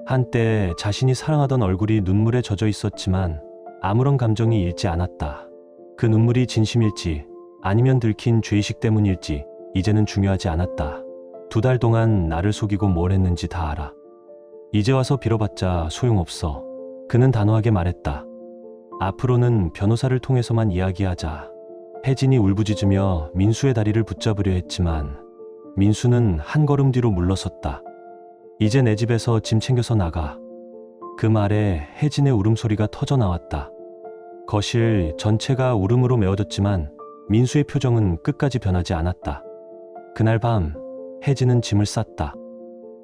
한때 자신이 사랑하던 얼굴이 눈물에 젖어 있었지만 아무런 감정이 잃지 않았다. 그 눈물이 진심일지 아니면 들킨 죄의식 때문일지 이제는 중요하지 않았다. 2달 동안 나를 속이고 뭘 했는지 다 알아. 이제 와서 빌어봤자 소용없어. 그는 단호하게 말했다. 앞으로는 변호사를 통해서만 이야기하자. 혜진이 울부짖으며 민수의 다리를 붙잡으려 했지만 민수는 한 걸음 뒤로 물러섰다. 이제 내 집에서 짐 챙겨서 나가. 그 말에 혜진의 울음소리가 터져 나왔다. 거실 전체가 울음으로 메워졌지만 민수의 표정은 끝까지 변하지 않았다. 그날 밤 혜진은 짐을 쌌다.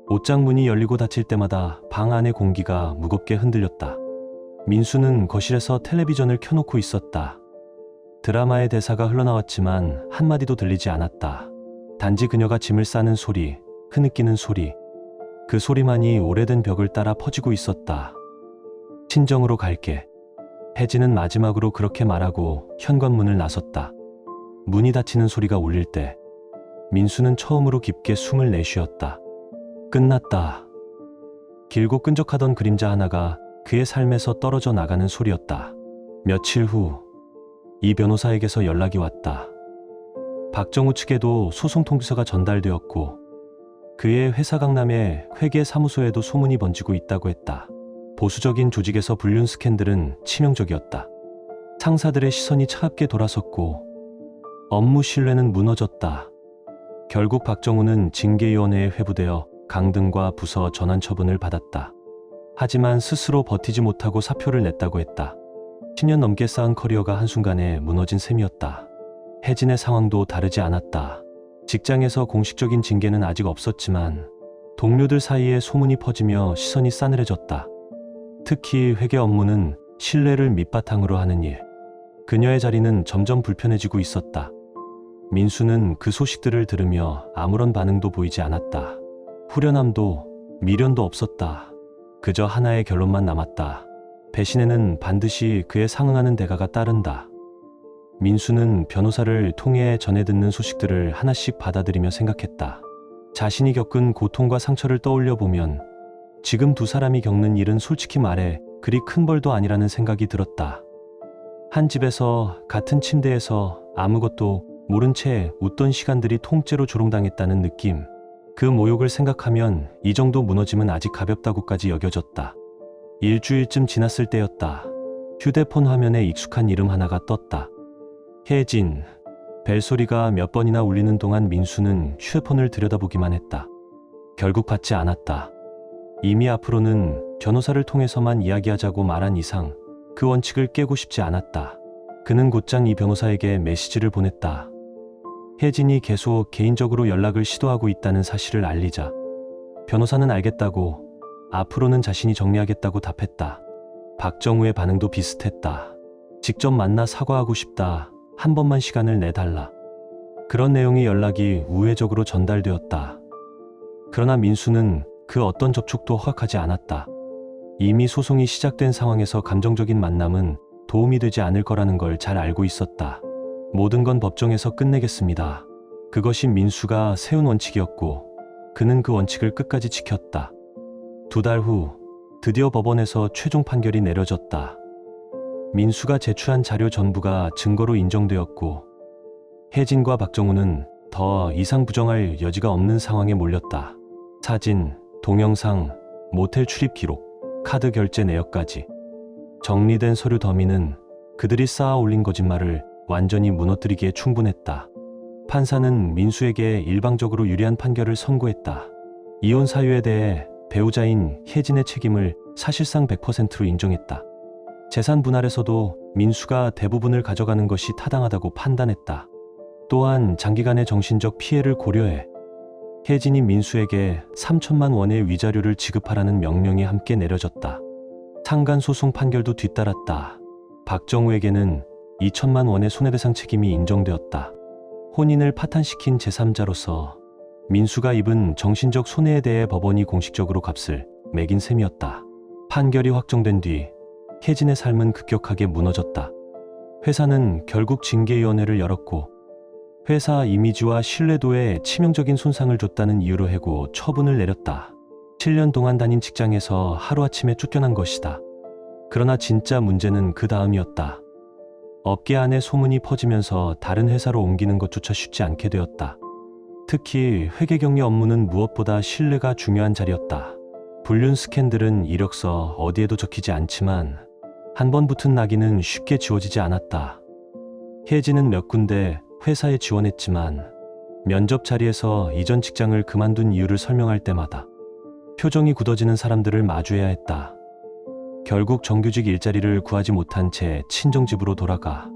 옷장 문이 열리고 닫힐 때마다 방 안의 공기가 무겁게 흔들렸다. 민수는 거실에서 텔레비전을 켜놓고 있었다. 드라마의 대사가 흘러나왔지만 한마디도 들리지 않았다. 단지 그녀가 짐을 싸는 소리, 흐느끼는 소리, 그 소리만이 오래된 벽을 따라 퍼지고 있었다. 친정으로 갈게. 혜진은 마지막으로 그렇게 말하고 현관문을 나섰다. 문이 닫히는 소리가 울릴 때 민수는 처음으로 깊게 숨을 내쉬었다. 끝났다. 길고 끈적하던 그림자 하나가 그의 삶에서 떨어져 나가는 소리였다. 며칠 후 이 변호사에게서 연락이 왔다. 박정우 측에도 소송 통지서가 전달되었고 그의 회사 강남의 회계사무소에도 소문이 번지고 있다고 했다. 보수적인 조직에서 불륜 스캔들은 치명적이었다. 상사들의 시선이 차갑게 돌아섰고 업무 신뢰는 무너졌다. 결국 박정우는 징계위원회에 회부되어 강등과 부서 전환 처분을 받았다. 하지만 스스로 버티지 못하고 사표를 냈다고 했다. 10년 넘게 쌓은 커리어가 한순간에 무너진 셈이었다. 혜진의 상황도 다르지 않았다. 직장에서 공식적인 징계는 아직 없었지만 동료들 사이에 소문이 퍼지며 시선이 싸늘해졌다. 특히 회계 업무는 신뢰를 밑바탕으로 하는 일. 그녀의 자리는 점점 불편해지고 있었다. 민수는 그 소식들을 들으며 아무런 반응도 보이지 않았다. 후련함도 미련도 없었다. 그저 하나의 결론만 남았다. 배신에는 반드시 그에 상응하는 대가가 따른다. 민수는 변호사를 통해 전해 듣는 소식들을 하나씩 받아들이며 생각했다. 자신이 겪은 고통과 상처를 떠올려 보면 지금 두 사람이 겪는 일은 솔직히 말해 그리 큰 벌도 아니라는 생각이 들었다. 한 집에서 같은 침대에서 아무것도 모른 채 웃던 시간들이 통째로 조롱당했다는 느낌. 그 모욕을 생각하면 이 정도 무너짐은 아직 가볍다고까지 여겨졌다. 일주일쯤 지났을 때였다. 휴대폰 화면에 익숙한 이름 하나가 떴다. 혜진. 벨소리가 몇 번이나 울리는 동안 민수는 휴대폰을 들여다보기만 했다. 결국 받지 않았다. 이미 앞으로는 변호사를 통해서만 이야기하자고 말한 이상 그 원칙을 깨고 싶지 않았다. 그는 곧장 이 변호사에게 메시지를 보냈다. 혜진이 계속 개인적으로 연락을 시도하고 있다는 사실을 알리자. 변호사는 알겠다고, 앞으로는 자신이 정리하겠다고 답했다. 박정우의 반응도 비슷했다. 직접 만나 사과하고 싶다. 한 번만 시간을 내달라. 그런 내용의 연락이 우회적으로 전달되었다. 그러나 민수는 그 어떤 접촉도 허락하지 않았다. 이미 소송이 시작된 상황에서 감정적인 만남은 도움이 되지 않을 거라는 걸 잘 알고 있었다. 모든 건 법정에서 끝내겠습니다. 그것이 민수가 세운 원칙이었고 그는 그 원칙을 끝까지 지켰다. 2달 후 드디어 법원에서 최종 판결이 내려졌다. 민수가 제출한 자료 전부가 증거로 인정되었고 혜진과 박정우는 더 이상 부정할 여지가 없는 상황에 몰렸다. 사진, 동영상, 모텔 출입 기록, 카드 결제 내역까지. 정리된 서류 더미는 그들이 쌓아 올린 거짓말을 완전히 무너뜨리기에 충분했다. 판사는 민수에게 일방적으로 유리한 판결을 선고했다. 이혼 사유에 대해 배우자인 혜진의 책임을 사실상 100%로 인정했다. 재산 분할에서도 민수가 대부분을 가져가는 것이 타당하다고 판단했다. 또한 장기간의 정신적 피해를 고려해 혜진이 민수에게 3천만 원의 위자료를 지급하라는 명령이 함께 내려졌다. 상간소송 판결도 뒤따랐다. 박정우에게는 2천만 원의 손해배상 책임이 인정되었다. 혼인을 파탄시킨 제3자로서 민수가 입은 정신적 손해에 대해 법원이 공식적으로 값을 매긴 셈이었다. 판결이 확정된 뒤 혜진의 삶은 급격하게 무너졌다. 회사는 결국 징계위원회를 열었고 회사 이미지와 신뢰도에 치명적인 손상을 줬다는 이유로 해고 처분을 내렸다. 7년 동안 다닌 직장에서 하루아침에 쫓겨난 것이다. 그러나 진짜 문제는 그 다음이었다. 업계 안에 소문이 퍼지면서 다른 회사로 옮기는 것조차 쉽지 않게 되었다. 특히 회계격리 업무는 무엇보다 신뢰가 중요한 자리였다. 불륜 스캔들은 이력서 어디에도 적히지 않지만 한 번 붙은 낙인은 쉽게 지워지지 않았다. 혜진은 몇 군데 회사에 지원했지만 면접 자리에서 이전 직장을 그만둔 이유를 설명할 때마다 표정이 굳어지는 사람들을 마주해야 했다. 결국 정규직 일자리를 구하지 못한 채 친정집으로 돌아가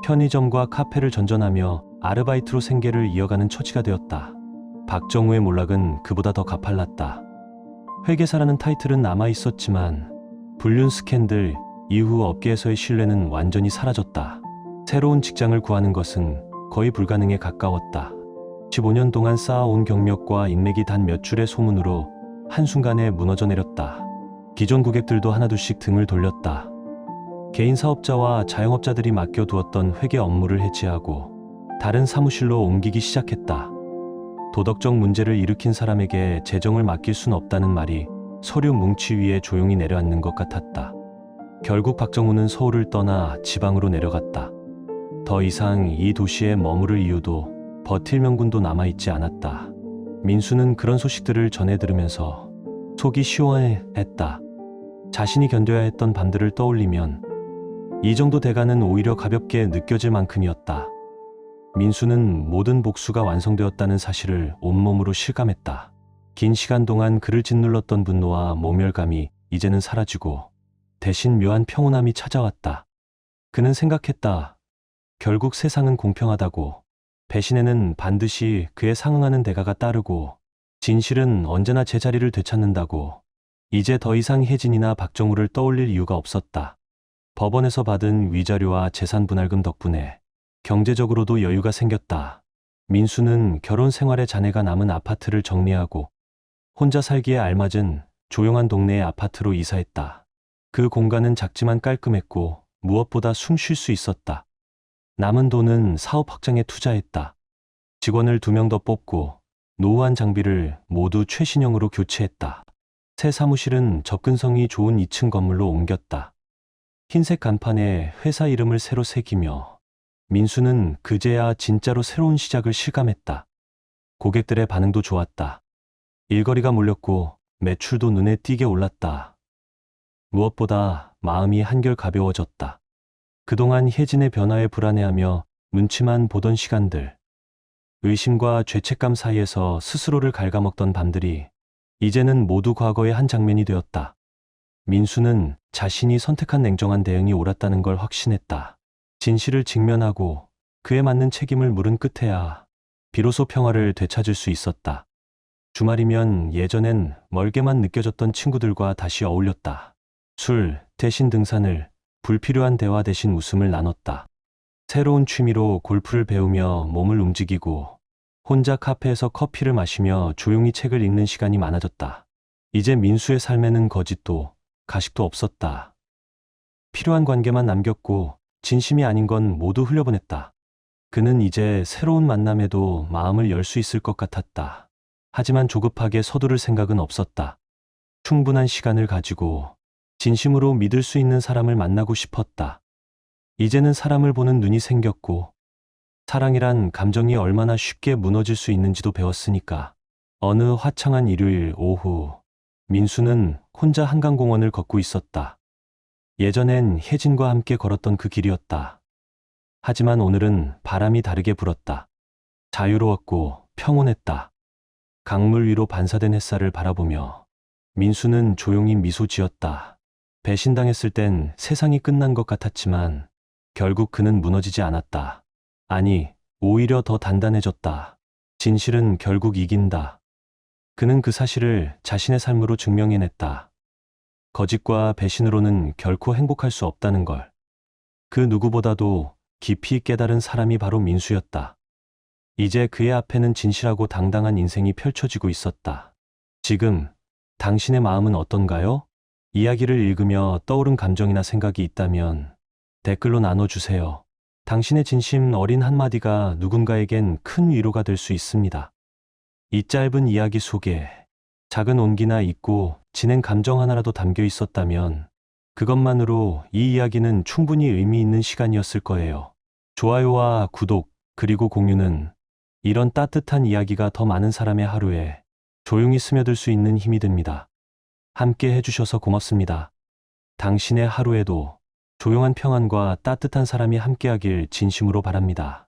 편의점과 카페를 전전하며 아르바이트로 생계를 이어가는 처지가 되었다. 박정우의 몰락은 그보다 더 가팔랐다. 회계사라는 타이틀은 남아있었지만 불륜 스캔들 이후 업계에서의 신뢰는 완전히 사라졌다. 새로운 직장을 구하는 것은 거의 불가능에 가까웠다. 15년 동안 쌓아온 경력과 인맥이 단 몇 줄의 소문으로 한순간에 무너져 내렸다. 기존 고객들도 하나둘씩 등을 돌렸다. 개인 사업자와 자영업자들이 맡겨두었던 회계 업무를 해지하고 다른 사무실로 옮기기 시작했다. 도덕적 문제를 일으킨 사람에게 재정을 맡길 순 없다는 말이 서류 뭉치 위에 조용히 내려앉는 것 같았다. 결국 박정우는 서울을 떠나 지방으로 내려갔다. 더 이상 이 도시에 머무를 이유도 버틸 명분도 남아있지 않았다. 민수는 그런 소식들을 전해 들으면서 속이 시원했다. 자신이 견뎌야 했던 밤들을 떠올리면 이 정도 대가는 오히려 가볍게 느껴질 만큼이었다. 민수는 모든 복수가 완성되었다는 사실을 온몸으로 실감했다. 긴 시간 동안 그를 짓눌렀던 분노와 모멸감이 이제는 사라지고 대신 묘한 평온함이 찾아왔다. 그는 생각했다. 결국 세상은 공평하다고. 배신에는 반드시 그에 상응하는 대가가 따르고 진실은 언제나 제자리를 되찾는다고. 이제 더 이상 혜진이나 박정우를 떠올릴 이유가 없었다. 법원에서 받은 위자료와 재산 분할금 덕분에 경제적으로도 여유가 생겼다. 민수는 결혼 생활에 자네가 남은 아파트를 정리하고 혼자 살기에 알맞은 조용한 동네의 아파트로 이사했다. 그 공간은 작지만 깔끔했고 무엇보다 숨 쉴 수 있었다. 남은 돈은 사업 확장에 투자했다. 직원을 2명 더 뽑고 노후한 장비를 모두 최신형으로 교체했다. 새 사무실은 접근성이 좋은 2층 건물로 옮겼다. 흰색 간판에 회사 이름을 새로 새기며 민수는 그제야 진짜로 새로운 시작을 실감했다. 고객들의 반응도 좋았다. 일거리가 몰렸고 매출도 눈에 띄게 올랐다. 무엇보다 마음이 한결 가벼워졌다. 그동안 혜진의 변화에 불안해하며 눈치만 보던 시간들, 의심과 죄책감 사이에서 스스로를 갉아먹던 밤들이 이제는 모두 과거의 한 장면이 되었다. 민수는 자신이 선택한 냉정한 대응이 옳았다는 걸 확신했다. 진실을 직면하고 그에 맞는 책임을 물은 끝에야 비로소 평화를 되찾을 수 있었다. 주말이면 예전엔 멀게만 느껴졌던 친구들과 다시 어울렸다. 술 대신 등산을, 불필요한 대화 대신 웃음을 나눴다. 새로운 취미로 골프를 배우며 몸을 움직이고 혼자 카페에서 커피를 마시며 조용히 책을 읽는 시간이 많아졌다. 이제 민수의 삶에는 거짓도 가식도 없었다. 필요한 관계만 남겼고 진심이 아닌 건 모두 흘려보냈다. 그는 이제 새로운 만남에도 마음을 열 수 있을 것 같았다. 하지만 조급하게 서두를 생각은 없었다. 충분한 시간을 가지고 진심으로 믿을 수 있는 사람을 만나고 싶었다. 이제는 사람을 보는 눈이 생겼고 사랑이란 감정이 얼마나 쉽게 무너질 수 있는지도 배웠으니까. 어느 화창한 일요일 오후, 민수는 혼자 한강공원을 걷고 있었다. 예전엔 혜진과 함께 걸었던 그 길이었다. 하지만 오늘은 바람이 다르게 불었다. 자유로웠고 평온했다. 강물 위로 반사된 햇살을 바라보며 민수는 조용히 미소 지었다. 배신당했을 땐 세상이 끝난 것 같았지만 결국 그는 무너지지 않았다. 아니, 오히려 더 단단해졌다. 진실은 결국 이긴다. 그는 그 사실을 자신의 삶으로 증명해냈다. 거짓과 배신으로는 결코 행복할 수 없다는 걸. 그 누구보다도 깊이 깨달은 사람이 바로 민수였다. 이제 그의 앞에는 진실하고 당당한 인생이 펼쳐지고 있었다. 지금 당신의 마음은 어떤가요? 이야기를 읽으며 떠오른 감정이나 생각이 있다면 댓글로 나눠주세요. 당신의 진심 어린 한마디가 누군가에겐 큰 위로가 될 수 있습니다. 이 짧은 이야기 속에 작은 온기나 잊고 지낸 감정 하나라도 담겨 있었다면 그것만으로 이 이야기는 충분히 의미 있는 시간이었을 거예요. 좋아요와 구독, 그리고 공유는 이런 따뜻한 이야기가 더 많은 사람의 하루에 조용히 스며들 수 있는 힘이 됩니다. 함께 해주셔서 고맙습니다. 당신의 하루에도 조용한 평안과 따뜻한 사람이 함께하길 진심으로 바랍니다.